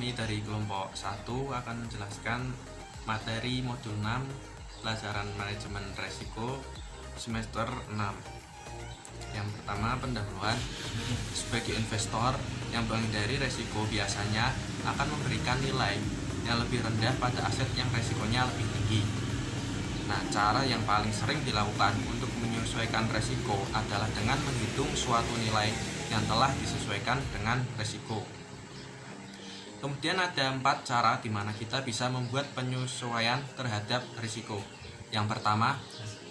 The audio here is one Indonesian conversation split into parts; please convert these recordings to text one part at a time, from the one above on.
kami dari kelompok 1 akan menjelaskan materi modul 6 pelajaran manajemen resiko semester 6. Yang pertama, pendahuluan. Sebagai investor yang menghindari resiko biasanya akan memberikan nilai yang lebih rendah pada aset yang resikonya lebih tinggi. Nah, cara yang paling sering dilakukan untuk menyesuaikan resiko adalah dengan menghitung suatu nilai yang telah disesuaikan dengan resiko. Kemudian ada 4 cara di mana kita bisa membuat penyesuaian terhadap risiko. Yang pertama,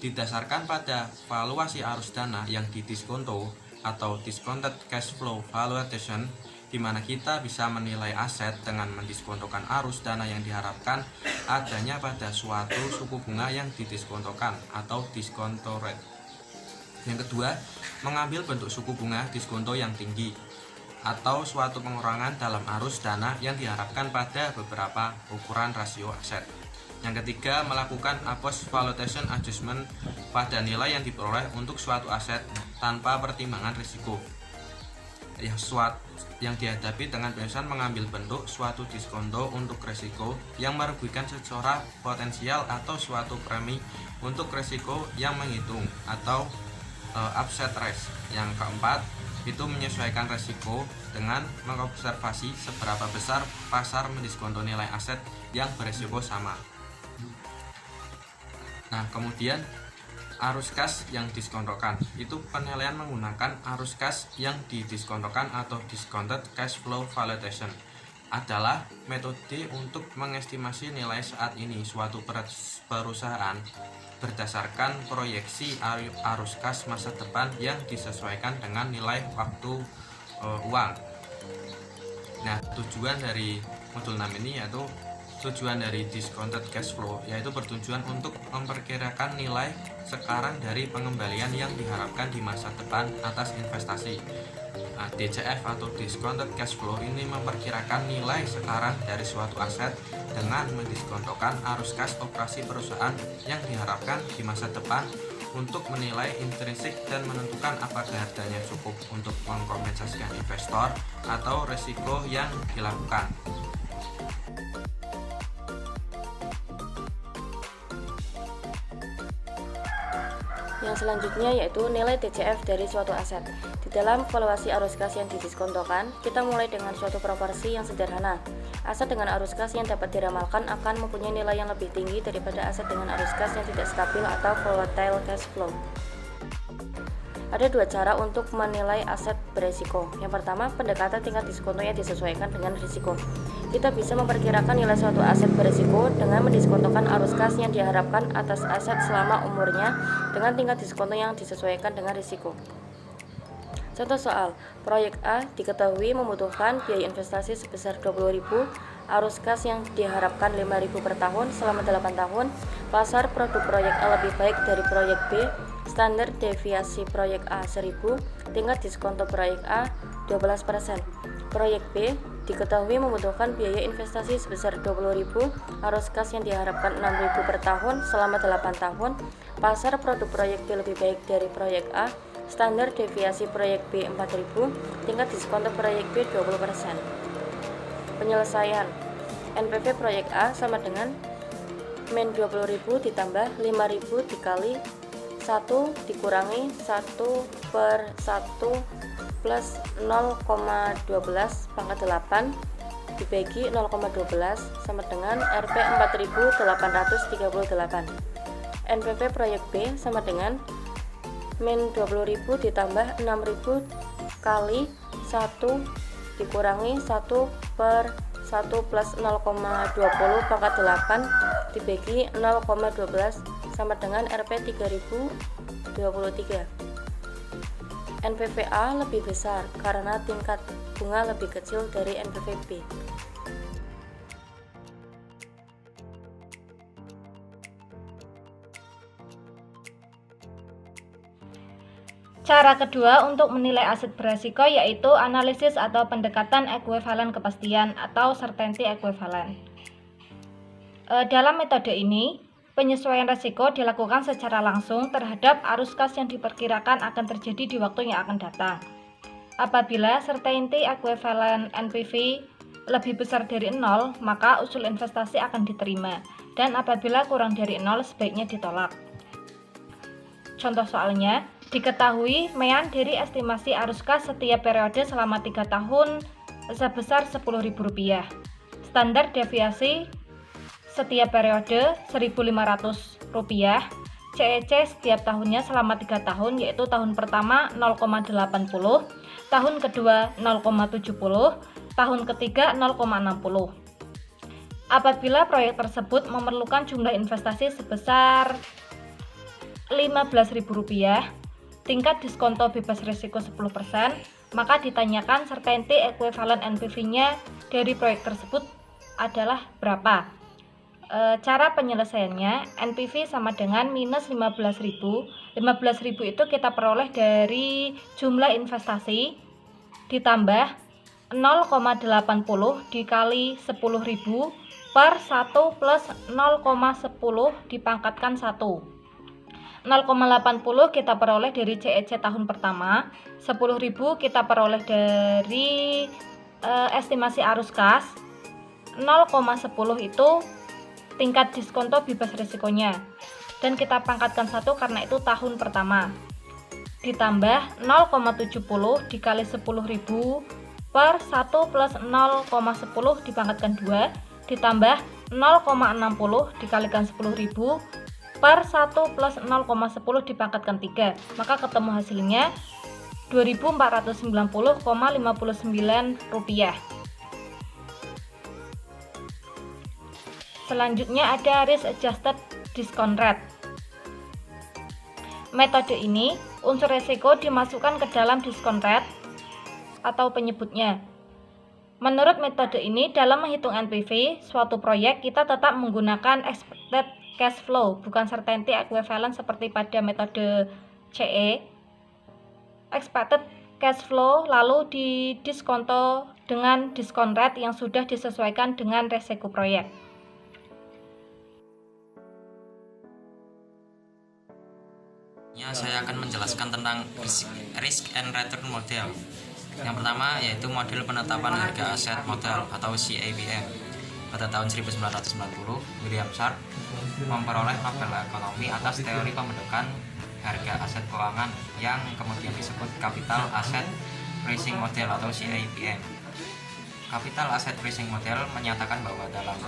didasarkan pada valuasi arus dana yang didiskonto atau discounted cash flow valuation, di mana kita bisa menilai aset dengan mendiskontokan arus dana yang diharapkan adanya pada suatu suku bunga yang didiskontokan atau diskonto rate. Yang kedua, mengambil bentuk suku bunga diskonto yang tinggi atau suatu pengurangan dalam arus dana yang diharapkan pada beberapa ukuran rasio aset. Yang ketiga, melakukan post valuation adjustment pada nilai yang diperoleh untuk suatu aset tanpa pertimbangan risiko. Yang dihadapi dengan penyelesaian mengambil bentuk suatu diskonto untuk risiko yang merugikan secara potensial atau suatu premi untuk risiko yang menghitung atau upside risk. Yang keempat, itu menyesuaikan risiko dengan mengobservasi seberapa besar pasar mendiskonto nilai aset yang berisiko sama. Nah, kemudian arus kas yang diskontokan, itu penilaian menggunakan arus kas yang didiskontokan atau discounted cash flow valuation adalah metode untuk mengestimasi nilai saat ini suatu perusahaan berdasarkan proyeksi arus kas masa depan yang disesuaikan dengan nilai waktu uang. Nah, tujuan dari modul 6 ini yaitu tujuan dari discounted cash flow, yaitu bertujuan untuk memperkirakan nilai sekarang dari pengembalian yang diharapkan di masa depan atas investasi. Nah, DCF atau discounted cash flow ini memperkirakan nilai sekarang dari suatu aset dengan mendiskontokan arus kas operasi perusahaan yang diharapkan di masa depan untuk menilai intrinsik dan menentukan apakah harganya cukup untuk mengkompensasikan investor atau risiko yang dilakukan. Yang selanjutnya yaitu nilai DCF dari suatu aset. Di dalam valuasi arus kas yang didiskontokan, kita mulai dengan suatu proporsi yang sederhana. Aset dengan arus kas yang dapat diramalkan akan mempunyai nilai yang lebih tinggi daripada aset dengan arus kas yang tidak stabil atau volatile cash flow. Ada 2 cara untuk menilai aset beresiko. Yang pertama, pendekatan tingkat diskontonya disesuaikan dengan risiko. Kita bisa memperkirakan nilai suatu aset beresiko dengan mendiskontokan arus kas yang diharapkan atas aset selama umurnya dengan tingkat diskonto yang disesuaikan dengan risiko. Contoh soal, proyek A diketahui membutuhkan biaya investasi sebesar 20.000, arus kas yang diharapkan 5.000 per tahun selama 8 tahun, pasar produk proyek A lebih baik dari proyek B, standar deviasi proyek A 1.000, tingkat diskonto proyek A 12%. Proyek B diketahui membutuhkan biaya investasi sebesar 20.000, arus kas yang diharapkan 6.000 per tahun selama 8 tahun, pasar produk proyek B lebih baik dari proyek A, standar deviasi proyek B 4.000, tingkat diskonto proyek B 20%. Penyelesaian, NPV proyek A sama dengan min 20.000 ditambah 5.000 dikali 1 dikurangi 1 per 1 plus 0,12 pangkat 8 dibagi 0,12 sama dengan Rp 4.838. NPV proyek B sama dengan min 20.000 ditambah 6.000 kali 1 dikurangi 1 per 1 plus 0,20 pangkat 8 dibagi 0,12 sama dengan Rp 3.023. NPV A lebih besar karena tingkat bunga lebih kecil dari NPV B. Cara kedua untuk menilai aset beresiko yaitu analisis atau pendekatan ekuivalen kepastian atau certainty equivalent. Dalam metode ini, penyesuaian risiko dilakukan secara langsung terhadap arus kas yang diperkirakan akan terjadi di waktu yang akan datang. Apabila certainty equivalent NPV lebih besar dari 0, maka usul investasi akan diterima, dan apabila kurang dari 0 sebaiknya ditolak. Contoh soalnya, diketahui mean dari estimasi arus kas setiap periode selama 3 tahun sebesar Rp10.000. Standar deviasi setiap periode Rp1.500. CEC setiap tahunnya selama 3 tahun, yaitu tahun pertama 0,80, tahun kedua 0,70, tahun ketiga 0,60. Apabila proyek tersebut memerlukan jumlah investasi sebesar Rp15.000, tingkat diskonto bebas risiko 10%, maka ditanyakan certainty equivalent NPV-nya dari proyek tersebut adalah berapa. Cara penyelesaiannya, NPV sama dengan minus 15.000. 15.000 itu kita peroleh dari jumlah investasi ditambah 0,80 dikali 10.000 per 1 plus 0,10 dipangkatkan 1. 0,80 kita peroleh dari CEC tahun pertama, 10.000 kita peroleh dari estimasi arus kas, 0,10 itu tingkat diskonto bebas risikonya, dan kita pangkatkan 1 karena itu tahun pertama, ditambah 0,70 dikali 10.000 per 1 plus 0,10 dipangkatkan 2, ditambah 0,60 dikalikan 10.000 per 1 plus 0,10 dipangkatkan 3, maka ketemu hasilnya Rp2.490,59. Selanjutnya ada risk adjusted discount rate. Metode ini, unsur resiko dimasukkan ke dalam discount rate atau penyebutnya. Menurut metode ini, dalam menghitung NPV suatu proyek, kita tetap menggunakan expected cash flow, bukan certainty equivalent seperti pada metode CE. Expected cash flow lalu didiskonto dengan discount rate yang sudah disesuaikan dengan resiko proyek. Saya akan menjelaskan tentang risk and return model. Yang pertama yaitu model penetapan harga aset modal atau CAPM. Pada tahun 1990, William Sharpe memperoleh Nobel Ekonomi atas teori pembentukan harga aset keuangan yang kemudian disebut Capital Asset Pricing Model atau CAPM. Capital Asset Pricing Model menyatakan bahwa dalam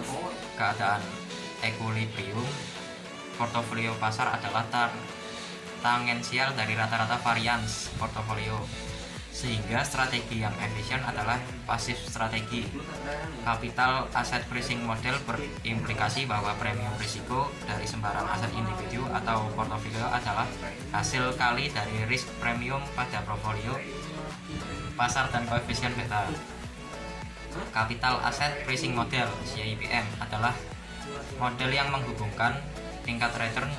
keadaan equilibrium, portofolio pasar adalah tangensial dari rata-rata varians portofolio, sehingga strategi yang efisien adalah pasif strategi. Capital Asset Pricing Model berimplikasi bahwa premium risiko dari sembarang aset individu atau portofolio adalah hasil kali dari risk premium pada portofolio pasar dan koefisien beta. Capital Asset Pricing Model (CAPM) adalah model yang menghubungkan tingkat return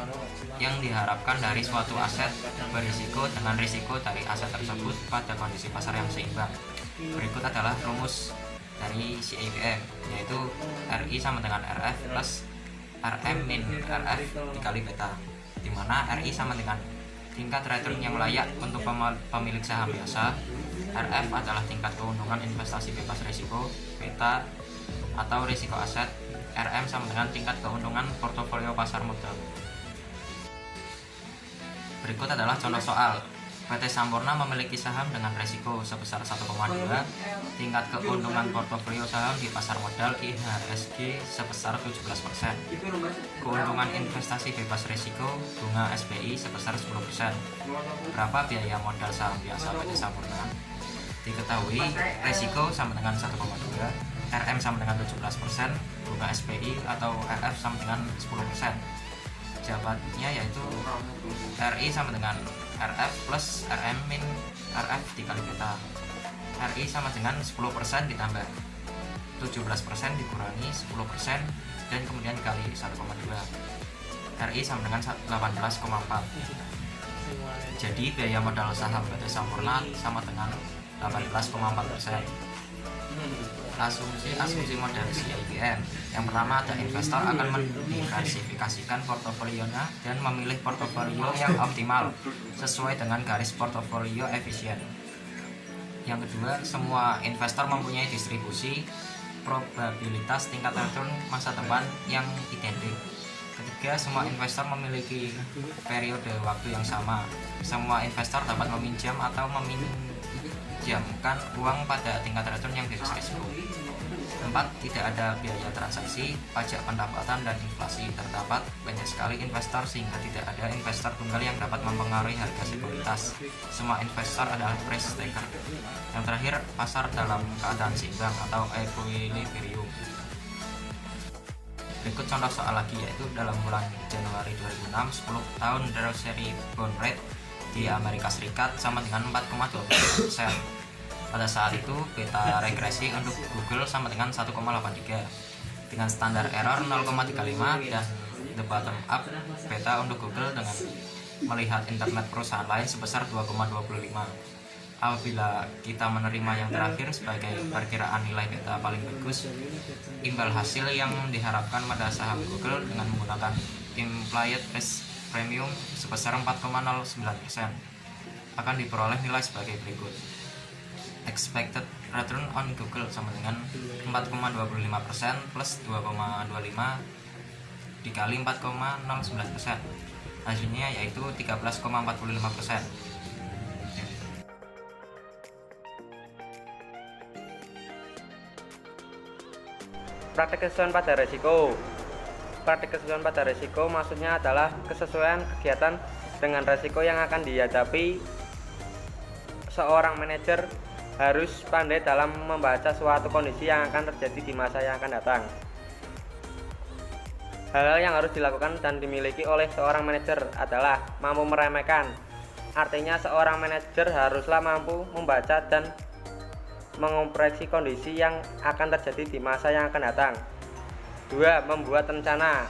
yang diharapkan dari suatu aset berisiko dengan risiko dari aset tersebut pada kondisi pasar yang seimbang. Berikut adalah rumus dari CAPM, yaitu RI sama dengan RF plus RM min RF dikali beta, di mana RI sama dengan tingkat return yang layak untuk pemilik saham biasa, RF adalah tingkat keuntungan investasi bebas risiko, beta atau risiko aset, RM sama dengan tingkat keuntungan portofolio pasar modal. Berikut adalah contoh soal. PT Sampurna memiliki saham dengan risiko sebesar 1,2, tingkat keuntungan portofolio saham di pasar modal IHSG sebesar 17%, keuntungan investasi bebas risiko bunga SBI sebesar 10%. Berapa biaya modal saham biasa PT Sampurna? Diketahui risiko sama dengan 1,2, RM sama dengan 17%, bunga SBI atau RF sama dengan 10%. Jawabannya yaitu RI sama dengan RF plus RM min RF dikali beta. RI sama dengan 10% ditambah 17% dikurangi 10% dan kemudian dikali 1,2. RI sama dengan 18,4. Jadi biaya modal saham PT Sampurna sama dengan 18,4%. Asumsi model CAPM. Yang pertama, ada investor akan mendiversifikasikan portofolionya dan memilih portofolio yang optimal sesuai dengan garis portofolio efisien. Yang kedua, semua investor mempunyai distribusi probabilitas tingkat return masa depan yang identik. Ketiga, semua investor memiliki periode waktu yang sama. Semua investor dapat meminjam atau meminjamkan uang pada tingkat return yang bebas risiko. 4. Tidak ada biaya transaksi, pajak pendapatan, dan inflasi. Terdapat banyak sekali investor sehingga tidak ada investor tunggal yang dapat mempengaruhi harga sekuritas. Semua investor adalah price taker. Yang terakhir, pasar dalam keadaan seimbang atau equilibrium. Berikut contoh soal lagi, yaitu dalam bulan Januari 2006, 10 tahun Treasury bond rate di Amerika Serikat sama dengan 4,2%. Pada saat itu, beta regresi untuk Google sama dengan 1,83 dengan standar error 0,35 dan the bottom up beta untuk Google dengan melihat internet perusahaan lain sebesar 2,25. Apabila kita menerima yang terakhir sebagai perkiraan nilai beta paling bagus, imbal hasil yang diharapkan pada saham Google dengan menggunakan implied risk premium sebesar 4,09% akan diperoleh nilai sebagai berikut. Expected return on Google sama dengan 4,25% plus 2,25 dikali 4,09%. Hasilnya yaitu 13,45%. Praktik kesesuaian pada resiko. Praktik kesesuaian pada resiko maksudnya adalah kesesuaian kegiatan dengan resiko yang akan dihadapi. Seorang manajer harus pandai dalam membaca suatu kondisi yang akan terjadi di masa yang akan datang. Hal-hal yang harus dilakukan dan dimiliki oleh seorang manajer adalah mampu meremehkan. Artinya seorang manajer haruslah mampu membaca dan mengoperasi kondisi yang akan terjadi di masa yang akan datang. 2. Membuat rencana.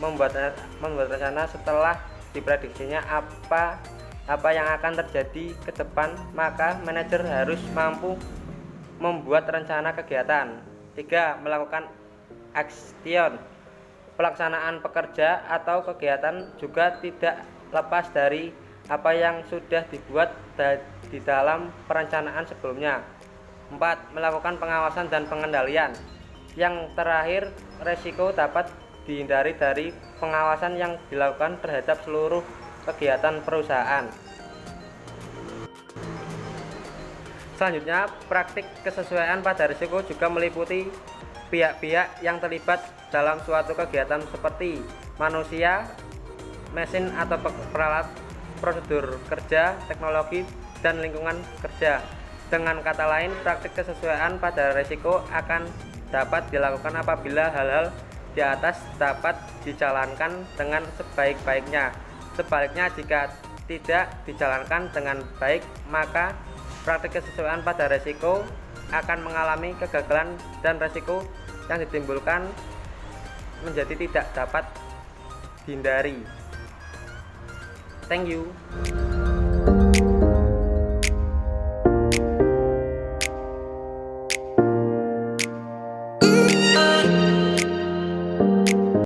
Membuat rencana setelah diprediksinya apa yang akan terjadi ke depan, maka manajer harus mampu membuat rencana kegiatan. 3. Melakukan action. Pelaksanaan pekerja atau kegiatan juga tidak lepas dari apa yang sudah dibuat di dalam perencanaan sebelumnya. 4. Melakukan pengawasan dan pengendalian. Yang terakhir, resiko dapat dihindari dari pengawasan yang dilakukan terhadap seluruh kegiatan perusahaan. Selanjutnya, praktik kesesuaian pada risiko juga meliputi pihak-pihak yang terlibat dalam suatu kegiatan seperti manusia, mesin atau peralat, prosedur kerja, teknologi, dan lingkungan kerja. Dengan kata lain, praktik kesesuaian pada risiko akan dapat dilakukan apabila hal-hal di atas dapat dijalankan dengan sebaik-baiknya. Sebaliknya, jika tidak dijalankan dengan baik, maka praktik kesesuaian pada risiko akan mengalami kegagalan dan risiko yang ditimbulkan menjadi tidak dapat dihindari. Thank you.